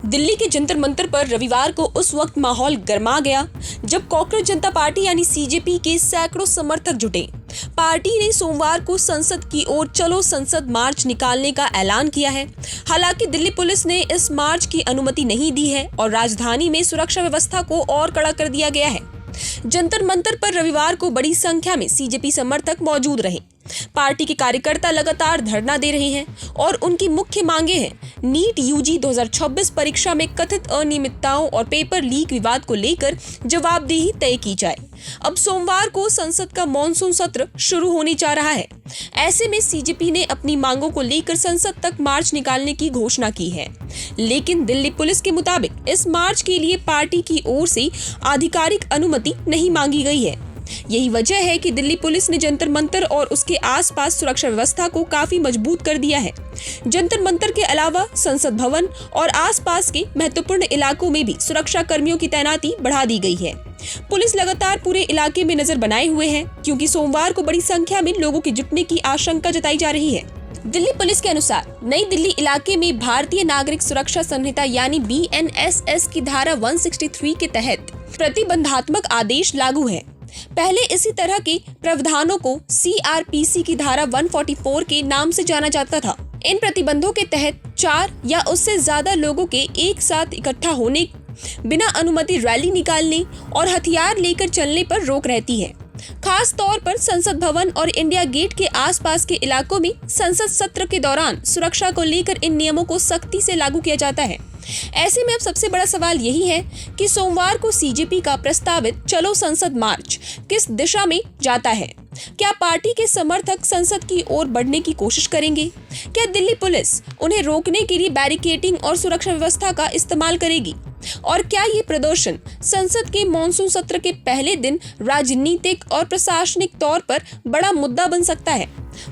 दिल्ली के जंतर मंतर पर रविवार को उस वक्त माहौल गर्मा गया जब कॉकरोच जनता पार्टी यानी सीजेपी के सैकड़ों समर्थक जुटे। पार्टी ने सोमवार को संसद की ओर चलो संसद मार्च निकालने का ऐलान किया है। हालांकि दिल्ली पुलिस ने इस मार्च की अनुमति नहीं दी है और राजधानी में सुरक्षा व्यवस्था को और कड़ा कर दिया गया है। जंतर मंतर पर रविवार को बड़ी संख्या में सीजेपी समर्थक मौजूद रहे। पार्टी के कार्यकर्ता लगातार धरना दे रहे हैं और उनकी मुख्य मांगे हैं नीट यूजी 2026 परीक्षा में कथित अनियमितताओं और पेपर लीक विवाद को लेकर जवाबदेही तय की जाए। अब सोमवार को संसद का मॉनसून सत्र शुरू होने जा रहा है। ऐसे में सीजेपी ने अपनी मांगों को लेकर संसद तक मार्च निकालने की घोषणा की है, लेकिन दिल्ली पुलिस के मुताबिक इस मार्च के लिए पार्टी की ओर से आधिकारिक अनुमति नहीं मांगी गई है। यही वजह है कि दिल्ली पुलिस ने जंतर मंतर और उसके आसपास सुरक्षा व्यवस्था को काफी मजबूत कर दिया है। जंतर मंतर के अलावा संसद भवन और आसपास के महत्वपूर्ण इलाकों में भी सुरक्षा कर्मियों की तैनाती बढ़ा दी गई है। पुलिस लगातार पूरे इलाके में नजर बनाए हुए है, क्योंकि सोमवार को बड़ी संख्या में लोगों के जुटने की आशंका जताई जा रही है। दिल्ली पुलिस के अनुसार नई दिल्ली इलाके में भारतीय नागरिक सुरक्षा संहिता यानी BNSS की धारा 163 के तहत प्रतिबंधात्मक आदेश लागू है। पहले इसी तरह के प्रावधानों को CRPC की धारा 144 के नाम से जाना जाता था। इन प्रतिबंधों के तहत 4 या उससे ज्यादा लोगों के एक साथ इकट्ठा होने, बिना अनुमति रैली निकालने और हथियार लेकर चलने पर रोक रहती है। खास तौर पर संसद भवन और इंडिया गेट के आसपास के इलाकों में संसद सत्र के दौरान सुरक्षा को लेकर इन नियमों को सख्ती से लागू किया जाता है। ऐसे में अब सबसे बड़ा सवाल यही है कि सोमवार को सीजेपी का प्रस्तावित चलो संसद मार्च किस दिशा में जाता है। क्या पार्टी के समर्थक संसद की ओर बढ़ने की कोशिश करेंगे? क्या दिल्ली पुलिस उन्हें रोकने के लिए बैरिकेडिंग और सुरक्षा व्यवस्था का इस्तेमाल करेगी? और क्या ये प्रदर्शन संसद के मॉनसून सत्र के पहले दिन राजनीतिक और प्रशासनिक तौर पर बड़ा मुद्दा बन सकता है?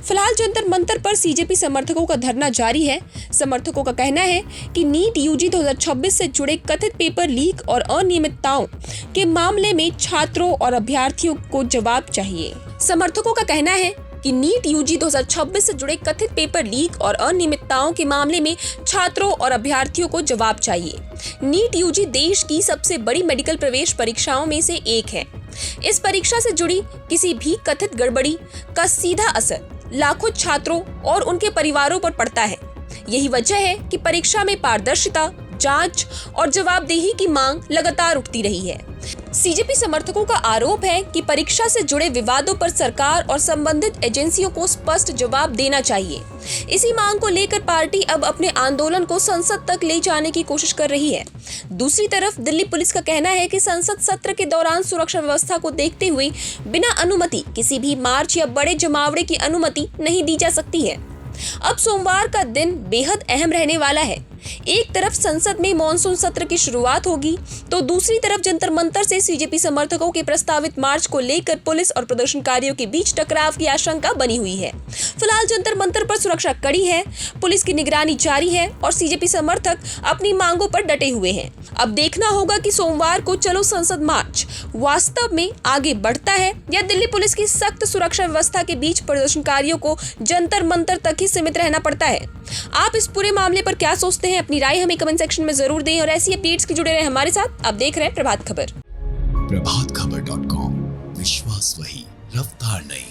फिलहाल जंतर मंतर पर सीजेपी समर्थकों का धरना जारी है। समर्थकों का कहना है कि नीट यूजी 2026 से जुड़े कथित पेपर लीक और अनियमितताओं के मामले में छात्रों और अभ्यर्थियों को जवाब चाहिए। समर्थकों का कहना है कि नीट यूजी 2026 से जुड़े कथित पेपर लीक और अनियमितताओं के मामले में छात्रों और अभ्यर्थियों को जवाब चाहिए। नीट यूजी देश की सबसे बड़ी मेडिकल प्रवेश परीक्षाओं में से एक है। इस परीक्षा से जुड़ी किसी भी कथित गड़बड़ी का सीधा असर लाखों छात्रों और उनके परिवारों पर पड़ता है। यही वजह है कि परीक्षा में पारदर्शिता, जांच और जवाबदेही की मांग लगातार उठती रही है। सीजेपी समर्थकों का आरोप है कि परीक्षा से जुड़े विवादों पर सरकार और संबंधित एजेंसियों को स्पष्ट जवाब देना चाहिए। इसी मांग को लेकर पार्टी अब अपने आंदोलन को संसद तक ले जाने की कोशिश कर रही है। दूसरी तरफ दिल्ली पुलिस का कहना है कि संसद सत्र के दौरान सुरक्षा व्यवस्था को देखते हुए बिना अनुमति किसी भी मार्च या बड़े जमावड़े की अनुमति नहीं दी जा सकती है। अब सोमवार का दिन बेहद अहम रहने वाला है। एक तरफ संसद में मॉनसून सत्र की शुरुआत होगी, तो दूसरी तरफ जंतर मंतर से सीजेपी समर्थकों के प्रस्तावित मार्च को लेकर पुलिस और प्रदर्शनकारियों के बीच टकराव की आशंका बनी हुई है। फिलहाल जंतर मंतर पर सुरक्षा कड़ी है, पुलिस की निगरानी जारी है और सीजेपी समर्थक अपनी मांगों पर डटे हुए हैं। अब देखना होगा कि सोमवार को चलो संसद मार्च वास्तव में आगे बढ़ता है या दिल्ली पुलिस की सख्त सुरक्षा व्यवस्था के बीच प्रदर्शनकारियों को जंतर मंतर तक ही सीमित रहना पड़ता है। आप इस पूरे मामले पर क्या सोचते हैं? अपनी राय हमें कमेंट सेक्शन में जरूर दें और ऐसी अपडेट्स के जुड़े रहे हमारे साथ। आप देख रहे हैं प्रभात खबर। प्रभातखबर.com, विश्वास वही, रफ्तार नहीं।